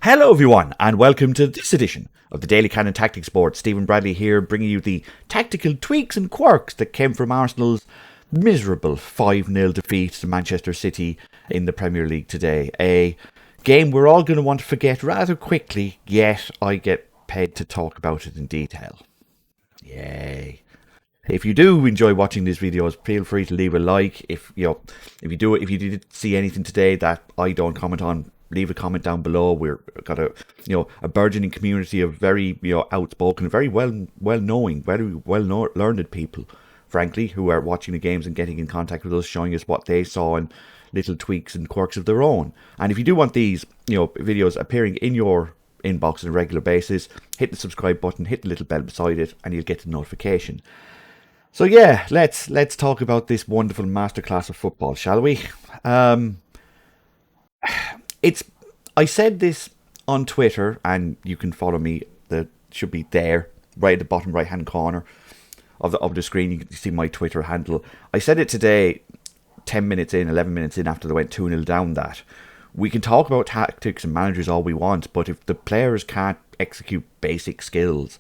Hello everyone and welcome to this edition of the Daily Cannon Tactics Board. Stephen Bradley here, bringing you the tactical tweaks and quirks that came from Arsenal's miserable 5-0 defeat to Manchester City in the Premier League today. A game we're all going to want to forget rather quickly, yet I get paid to talk about it in detail. Yay. If you do enjoy watching these videos, feel free to leave a like. If you did see anything today that I don't comment on, leave a comment down below. We've got a burgeoning community of very outspoken, very well-knowing, very well-learned people, frankly, who are watching the games and getting in contact with us, showing us what they saw and little tweaks and quirks of their own. And if you do want these videos appearing in your inbox on a regular basis, hit the subscribe button, hit the little bell beside it, and you'll get the notification. So yeah, let's talk about this wonderful masterclass of football, shall we? I said this on Twitter, and you can follow me. That should be there, right at the bottom right hand corner of the screen. You can see my Twitter handle. I said it today, 11 minutes in after they went 2-0 down, that we can talk about tactics and managers all we want, but if the players can't execute basic skills,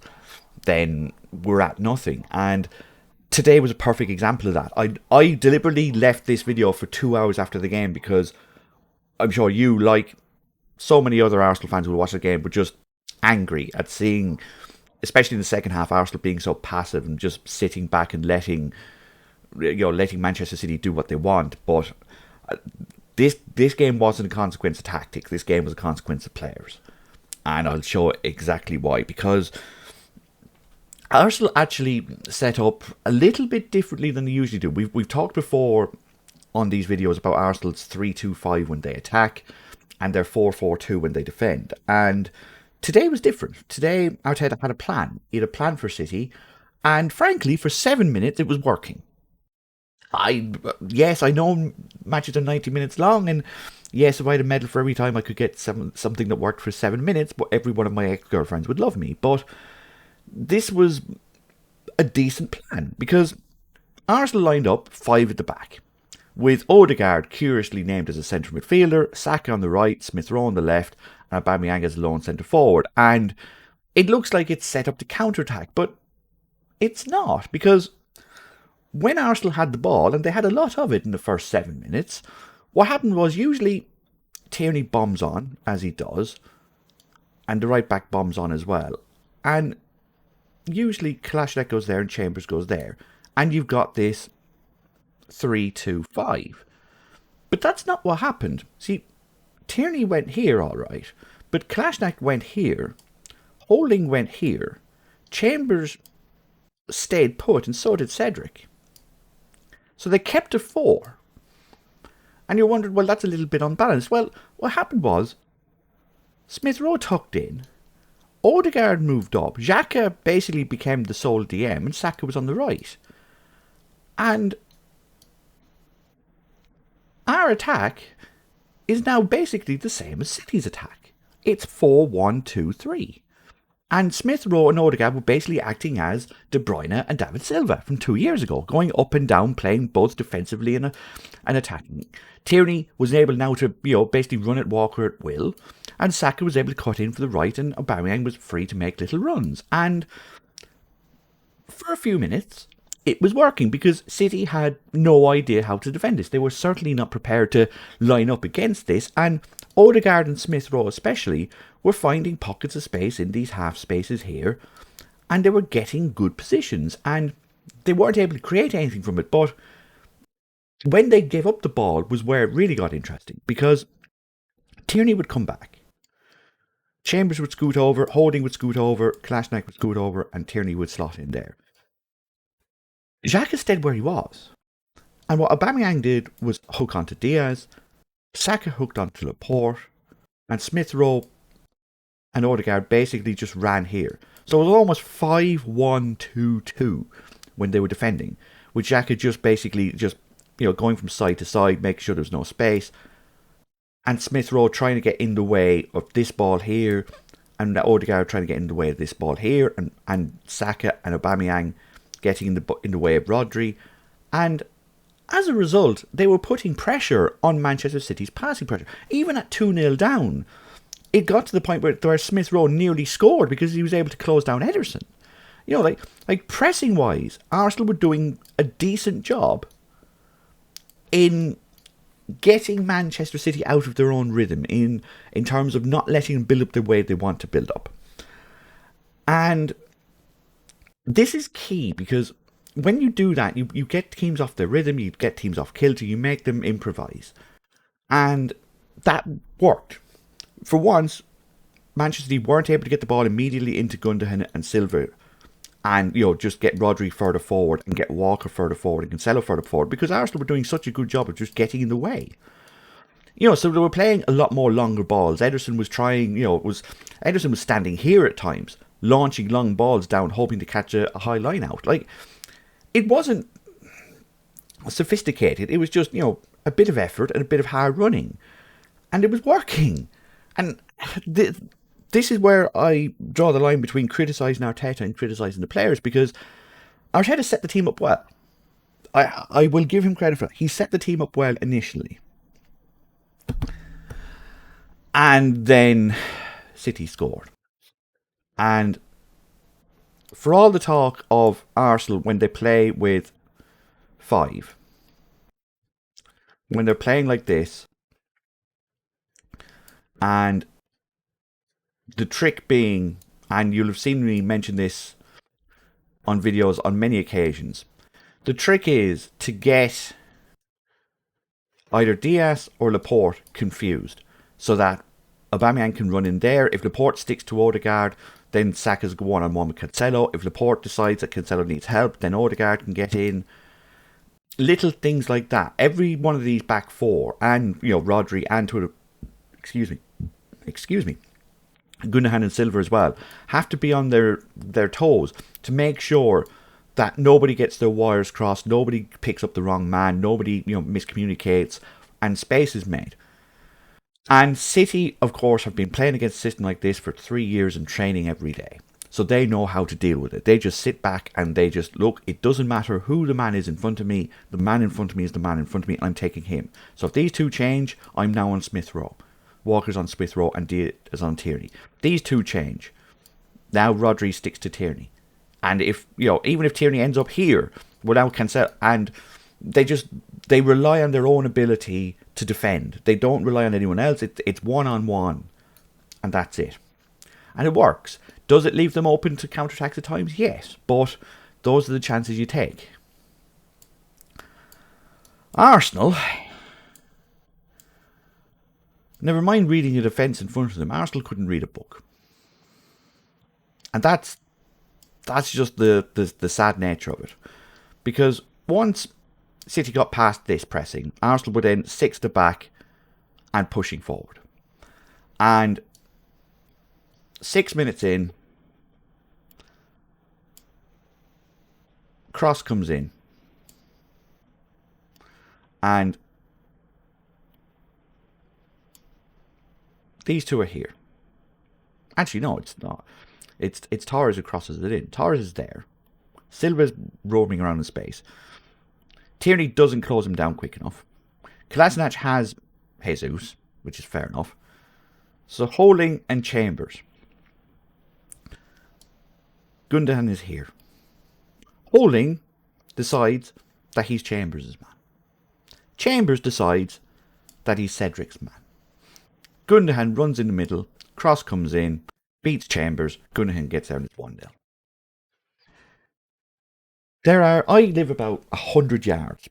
then we're at nothing. And today was a perfect example of that. I deliberately left this video for 2 hours after the game because I'm sure you, like so many other Arsenal fans who will watch the game, were just angry at seeing, especially in the second half, Arsenal being so passive and just sitting back and letting Manchester City do what they want. But this game wasn't a consequence of tactics. This game was a consequence of players, and I'll show exactly why. Because Arsenal actually set up a little bit differently than they usually do. We've talked before on these videos about Arsenal's 3-2-5 when they attack and their 4-4-2 when they defend. And today was different. Today, Arteta had a plan. He had a plan for City, and frankly, for 7 minutes, it was working. Yes, I know matches are 90 minutes long, and yes, if I had a medal for every time I could get something that worked for 7 minutes, but every one of my ex-girlfriends would love me. But this was a decent plan, because Arsenal lined up 5 at the back, with Odegaard curiously named as a centre midfielder, Saka on the right, Smith Rowe on the left, and Aubameyang as a lone centre forward. And it looks like it's set up to counter-attack, but it's not, because when Arsenal had the ball, and they had a lot of it in the first 7 minutes, what happened was usually Tierney bombs on, as he does, and the right back bombs on as well. And usually Kalashnikov goes there and Chambers goes there, and you've got this 3-2-5. But that's not what happened. See, Tierney went here all right, but Kalashnikov went here, Holding went here, Chambers stayed put, and so did Cedric. So they kept a 4. And you're wondering, well, that's a little bit unbalanced. Well, what happened was Smith Rowe tucked in, Odegaard moved up, Xhaka basically became the sole DM, and Saka was on the right. And our attack is now basically the same as City's attack. It's 4-1-2-3. And Smith Rowe and Odegaard were basically acting as De Bruyne and David Silva from 2 years ago, going up and down, playing both defensively and attacking. Tierney was able now to, basically run at Walker at will, and Saka was able to cut in for the right, and Aubameyang was free to make little runs. And for a few minutes, it was working because City had no idea how to defend this. They were certainly not prepared to line up against this, and Odegaard and Smith Rowe especially were finding pockets of space in these half spaces here, and they were getting good positions, and they weren't able to create anything from it. But when they gave up the ball was where it really got interesting, because Tierney would come back, Chambers would scoot over, Holding would scoot over, Kalashnikov would scoot over, and Tierney would slot in there. Xhaka stayed where he was, and what Aubameyang did was hook onto Diaz, Saka hooked onto Laporte, and Smith Rowe and Odegaard basically just ran here. So it was almost 5-1-2-2 when they were defending, with Xhaka just basically going from side to side, making sure there was no space, and Smith Rowe trying to get in the way of this ball here, and Odegaard trying to get in the way of this ball here, and Saka and Aubameyang getting in the way of Rodri. And as a result, they were putting pressure on Manchester City's passing pressure. Even at 2-0 down, it got to the point where Smith Rowe nearly scored because he was able to close down Ederson. You know, like pressing wise, Arsenal were doing a decent job in getting Manchester City out of their own rhythm in terms of not letting them build up the way they want to build up. And this is key because when you do that, you get teams off their rhythm, you get teams off kilter, you make them improvise. And that worked. For once, Manchester City weren't able to get the ball immediately into Gundogan and Silva and, just get Rodri further forward and get Walker further forward and Cancelo further forward because Arsenal were doing such a good job of just getting in the way. So they were playing a lot more longer balls. Ederson was trying, Ederson was standing here at times, launching long balls down, hoping to catch a high line out. Like, it wasn't sophisticated. It was just, a bit of effort and a bit of hard running. And it was working. And this is where I draw the line between criticising Arteta and criticising the players, because Arteta set the team up well. I will give him credit for that. He set the team up well initially. And then City scored. And for all the talk of Arsenal when they play with 5, when they're playing like this, and the trick being, and you'll have seen me mention this on videos on many occasions, the trick is to get either Diaz or Laporte confused so that Aubameyang can run in there. If Laporte sticks to Odegaard, then Saka's go one-on-one with Cancelo. If Laporte decides that Cancelo needs help, then Odegaard can get in. Little things like that. Every one of these back four, and Rodri and excuse me, Gundogan and Silva as well, have to be on their toes to make sure that nobody gets their wires crossed, nobody picks up the wrong man, nobody miscommunicates, and space is made. And City, of course, have been playing against a system like this for 3 years and training every day. So they know how to deal with it. They just sit back and they just look, it doesn't matter who the man is in front of me, the man in front of me is the man in front of me, and I'm taking him. So if these two change, I'm now on Smith Rowe. Walker's on Smith Rowe and Diaz is on Tierney. These two change. Now Rodri sticks to Tierney. And if, even if Tierney ends up here without Cancelo, and they rely on their own ability to defend. They don't rely on anyone else. It's one-on-one. And that's it. And it works. Does it leave them open to counterattacks at times? Yes. But those are the chances you take. Arsenal, never mind reading a defence in front of them, Arsenal couldn't read a book. And that's just the sad nature of it. Because once City got past this pressing, Arsenal were then 6 to back and pushing forward. And 6 minutes in, cross comes in. And these two are here. Actually, no, it's not. It's Torres who crosses it in. Torres is there. Silva's roaming around in space. Tierney doesn't close him down quick enough. Kolasinac has Jesus, which is fair enough. So Holding and Chambers. Gundogan is here. Holding decides that he's Chambers' man. Chambers decides that he's Cedric's man. Gundogan runs in the middle. Cross comes in. Beats Chambers. Gundogan gets there and it's 1-0. I live about 100 yards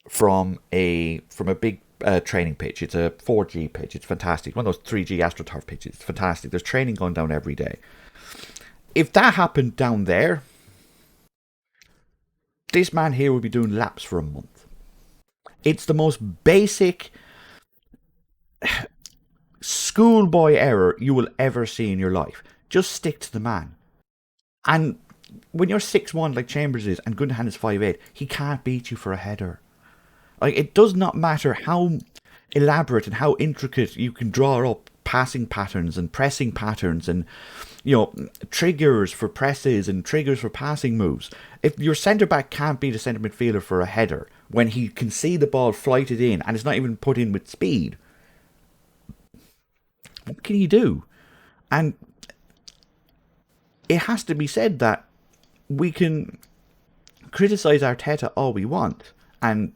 from a big training pitch. It's a 4G pitch. It's fantastic. One of those 3G AstroTurf pitches. It's fantastic. There's training going down every day. If that happened down there, this man here would be doing laps for a month. It's the most basic schoolboy error you will ever see in your life. Just stick to the man. And when you're 6'1" like Chambers is and Gundogan is 5'8", he can't beat you for a header. Like, it does not matter how elaborate and how intricate you can draw up passing patterns and pressing patterns and triggers for presses and triggers for passing moves. If your centre back can't beat a centre midfielder for a header when he can see the ball flighted in and it's not even put in with speed, What can you do? And it has to be said that we can criticise Arteta all we want, and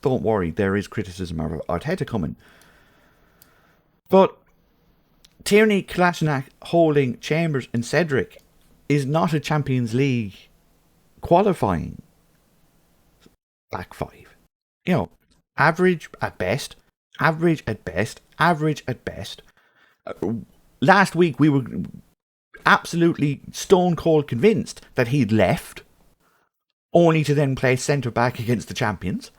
don't worry, there is criticism of Arteta coming. But Tierney, Kolasinac, Holding, Chambers, and Cedric is not a Champions League qualifying back five. You know, average at best, average at best, average at best. Last week we were absolutely stone cold convinced that he'd left, only to then play centre back against the champions.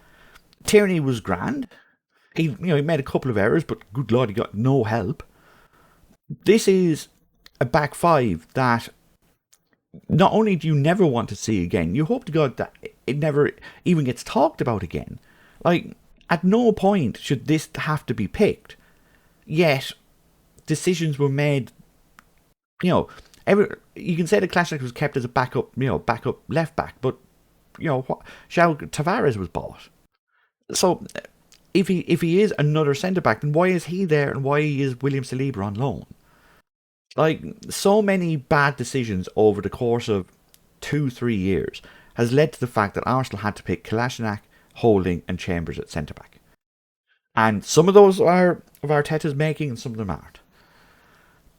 Tierney was grand. He made a couple of errors, but good lord, he got no help. This is a back five that not only do you never want to see again, you hope to God that it never even gets talked about again. Like, at no point should this have to be picked. Yet, decisions were made. You can say the Kolasinac was kept as a backup left back, but Tavares was bought. So, if he is another centre back, then why is he there and why is William Saliba on loan? Like, so many bad decisions over the course of 2-3 years has led to the fact that Arsenal had to pick Kolasinac, Holding, and Chambers at centre back. And some of those are of Arteta's making, and some of them aren't.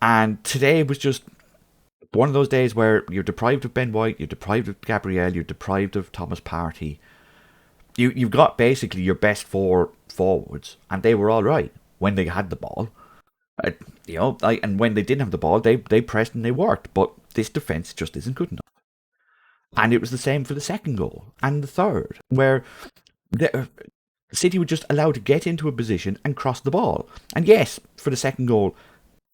And today was just one of those days where you're deprived of Ben White, you're deprived of Gabriel, you're deprived of Thomas Partey. You've got basically your best four forwards, and they were all right when they had the ball. And when they didn't have the ball, they pressed and they worked. But this defence just isn't good enough. And it was the same for the second goal and the third, where City were just allowed to get into a position and cross the ball. And yes, for the second goal,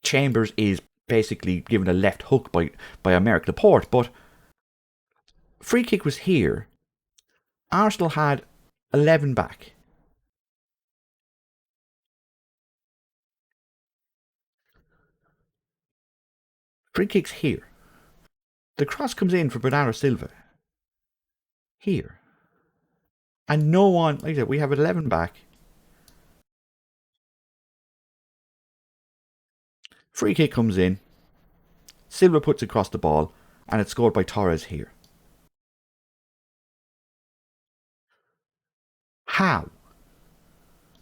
Chambers is basically given a left hook by Aymeric Laporte, but free kick was here. Arsenal had 11 back. Free kick's here. The cross comes in for Bernardo Silva. Here. And no one, like I said, we have 11 back. Free kick comes in. Silva puts across the ball, and it's scored by Torres here. How?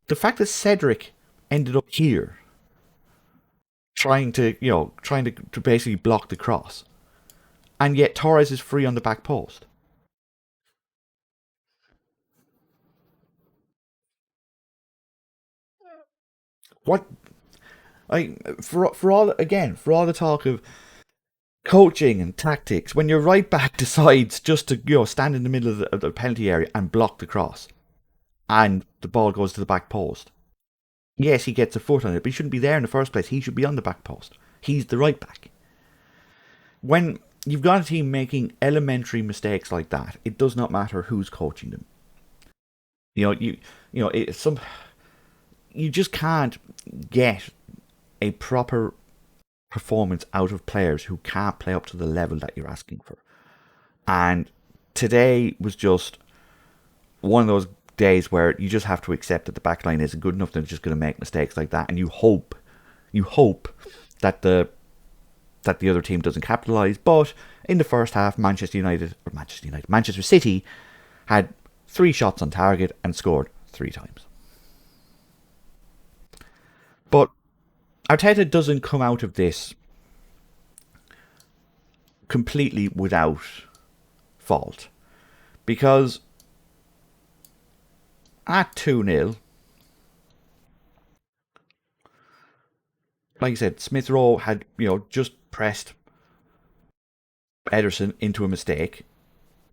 The fact that Cedric ended up here, trying to basically block the cross, and yet Torres is free on the back post. What? Like, for all the talk of coaching and tactics, when your right back decides just to stand in the middle of the penalty area and block the cross, and the ball goes to the back post. Yes, he gets a foot on it, but he shouldn't be there in the first place. He should be on the back post. He's the right back. When you've got a team making elementary mistakes like that, it does not matter who's coaching them. You just can't get a proper performance out of players who can't play up to the level that you're asking for. And today was just one of those days where you just have to accept that the back line isn't good enough. They're just going to make mistakes like that, and you hope that the other team doesn't capitalise. But in the first half, Manchester City had 3 shots on target and scored 3 times. But Arteta doesn't come out of this completely without fault, because at 2-0, like I said, Smith Rowe had just pressed Ederson into a mistake.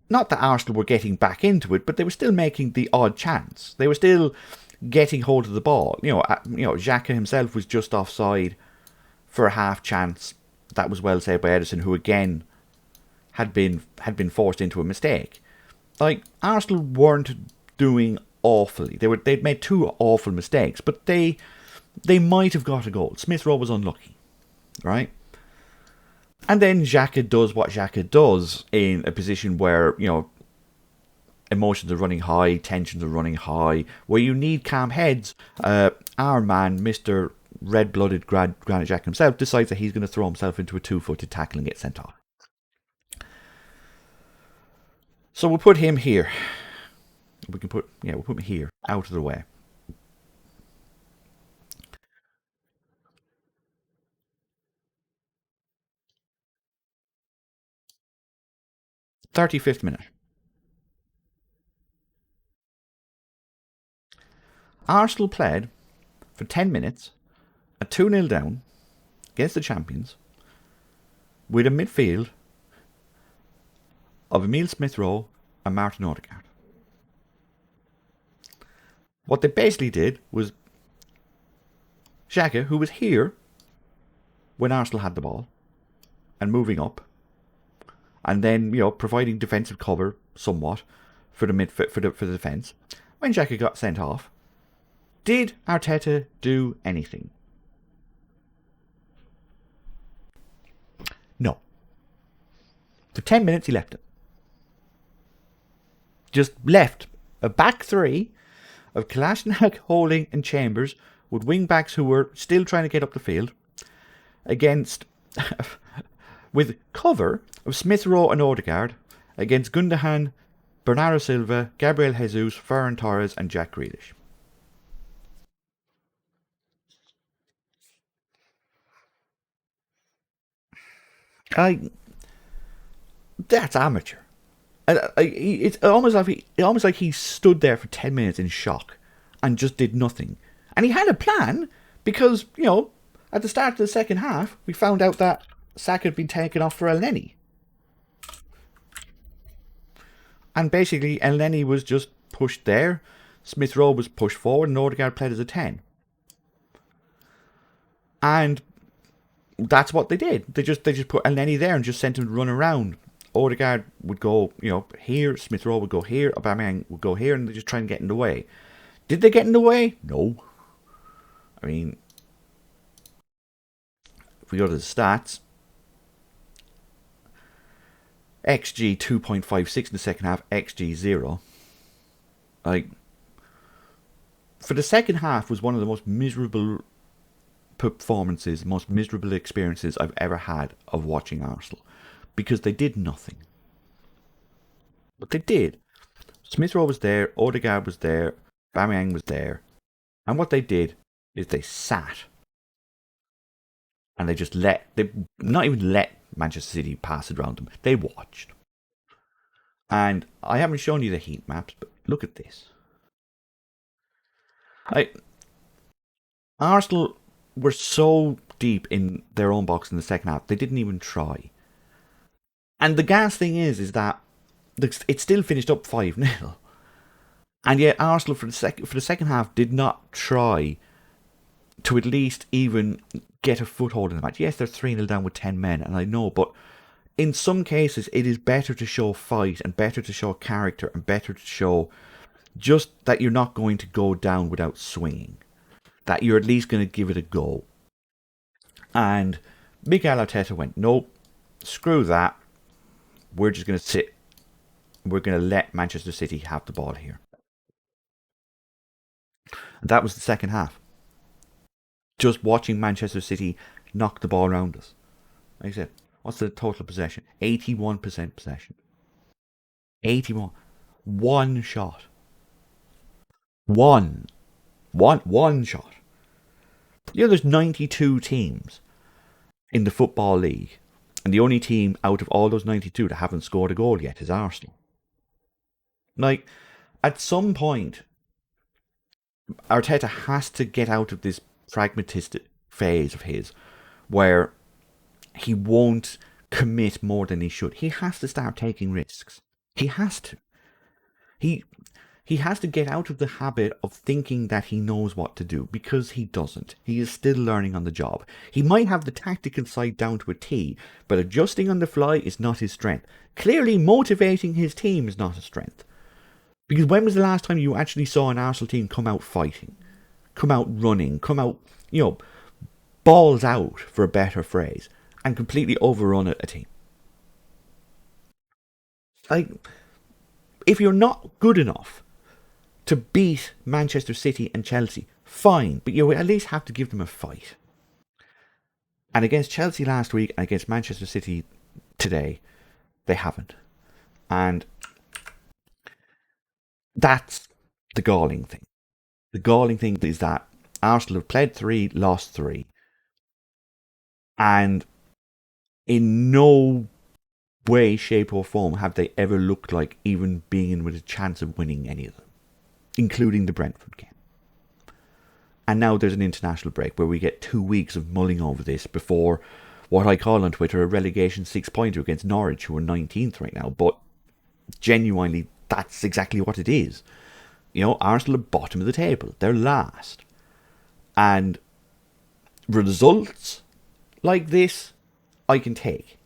Not that Arsenal were getting back into it, but they were still making the odd chance. They were still getting hold of the ball. Xhaka himself was just offside for a half chance. That was well saved by Ederson, who again had been forced into a mistake. Like, Arsenal weren't doing awfully. They'd made 2 awful mistakes, but they might have got a goal. Smith Rowe was unlucky, right? And then Xhaka does what Xhaka does in a position where emotions are running high, tensions are running high, where you need calm heads. Our man, Mr. red-blooded Granite Jack himself decides that he's going to throw himself into a two-footed tackle and get sent off. So we'll put him here. We'll put him here, out of the way. "35th minute. Arsenal played for 10 minutes at 2-0 down against the champions with a midfield of Emile Smith-Rowe and Martin Odegaard. What they basically did was Xhaka, who was here when Arsenal had the ball and moving up, and then providing defensive cover somewhat for the defense. When Xhaka got sent off, did Arteta do anything? No. For 10 minutes he left it. Just left a back three of Kolasinac, Holding and Chambers with wing backs who were still trying to get up the field against with cover of Smith Rowe and Odegaard against Gundogan, Bernardo Silva, Gabriel Jesus, Ferran Torres and Jack Grealish. That's amateur. It's almost like he stood there for 10 minutes in shock and just did nothing. And he had a plan because, at the start of the second half, we found out that Saka had been taken off for Elneny. And basically, Elneny was just pushed there. Smith Rowe was pushed forward and Odegaard played as a 10. And that's what they did. They just put Elneny there and just sent him to run around. Odegaard would go, here. Smith Rowe would go here. Aubameyang would go here, and they just try and get in the way. Did they get in the way? No. I mean, if we go to the stats, XG 2.56 in the second half, XG 0. For the second half was one of the most miserable performances, most miserable experiences I've ever had of watching Arsenal. Because they did nothing. But they did. Smith Rowe was there, Odegaard was there, Aubameyang was there. And what they did is they sat. And they just not even let Manchester City pass it around them. They watched. And I haven't shown you the heat maps, but look at this. Arsenal were so deep in their own box in the second half, they didn't even try. And the gas thing is that it still finished up 5-0. And yet Arsenal for the second half did not try to at least even get a foothold in the match. Yes, they're 3-0 down with 10 men, and I know, but in some cases it is better to show fight and better to show character and better to show just that you're not going to go down without swinging. That you're at least going to give it a go. And Mikel Arteta went, nope, screw that. We're just going to sit. We're going to let Manchester City have the ball here. And that was the second half. Just watching Manchester City knock the ball around us. Like I said, what's the total possession? 81% possession. 81. One shot. One shot. There's 92 teams in the Football League. And the only team out of all those 92 that haven't scored a goal yet is Arsenal. At some point, Arteta has to get out of this pragmatist phase of his where he won't commit more than he should. He has to start taking risks. He has to. He has to get out of the habit of thinking that he knows what to do, because he doesn't. He is still learning on the job. He might have the tactical side down to a T, but adjusting on the fly is not his strength. Clearly, motivating his team is not a strength. Because when was the last time you actually saw an Arsenal team come out fighting? Come out running? Come out, balls out, for a better phrase, and completely overrun a team? If you're not good enough to beat Manchester City and Chelsea, fine, but you at least have to give them a fight. And against Chelsea last week and against Manchester City today, they haven't. And that's the galling thing. The galling thing is that Arsenal have played three, lost three, and in no way, shape, or form have they ever looked like even being in with a chance of winning any of them, including the Brentford game. And now there's an international break where we get 2 weeks of mulling over this before what I call on Twitter a relegation 6-pointer against Norwich, who are 19th right now. But genuinely, that's exactly what it is. You know, Arsenal are bottom of the table. They're last. And results like this, I can take.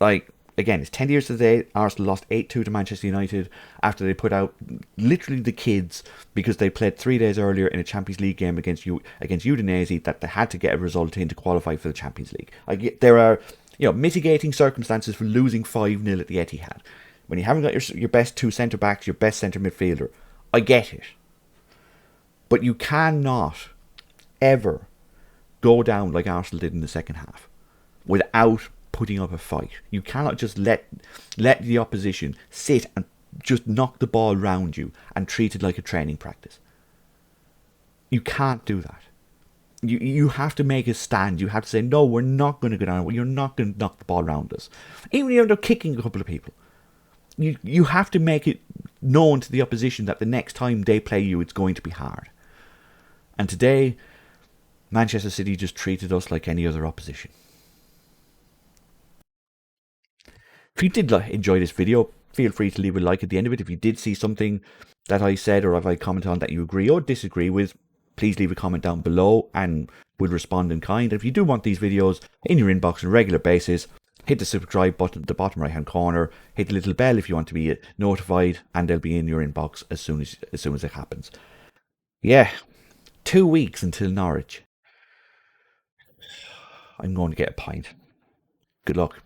Like, again, it's 10 years today. Arsenal lost 8-2 to Manchester United after they put out literally the kids because they played 3 days earlier in a Champions League game against Udinese that they had to get a result in to qualify for the Champions League. Like, there are mitigating circumstances for losing 5-0 at the Etihad. When you haven't got your best two centre-backs, your best centre midfielder, I get it. But you cannot ever go down like Arsenal did in the second half without putting up a fight. You cannot just let the opposition sit and just knock the ball round you and treat it like a training practice. You can't do that. You have to make a stand. You have to say, no, we're not going to go down. You're not going to knock the ball around us. Even if you end up kicking a couple of people. You have to make it known to the opposition that the next time they play you, it's going to be hard. And today, Manchester City just treated us like any other opposition. If you did enjoy this video, feel free to leave a like at the end of it. If you did see something that I said or if I comment on that you agree or disagree with, please leave a comment down below and we'll respond in kind. If you do want these videos in your inbox on a regular basis, hit the subscribe button at the bottom right hand corner, hit the little bell if you want to be notified, and they'll be in your inbox as soon as it happens. Yeah, 2 weeks until Norwich. I'm going to get a pint. Good luck.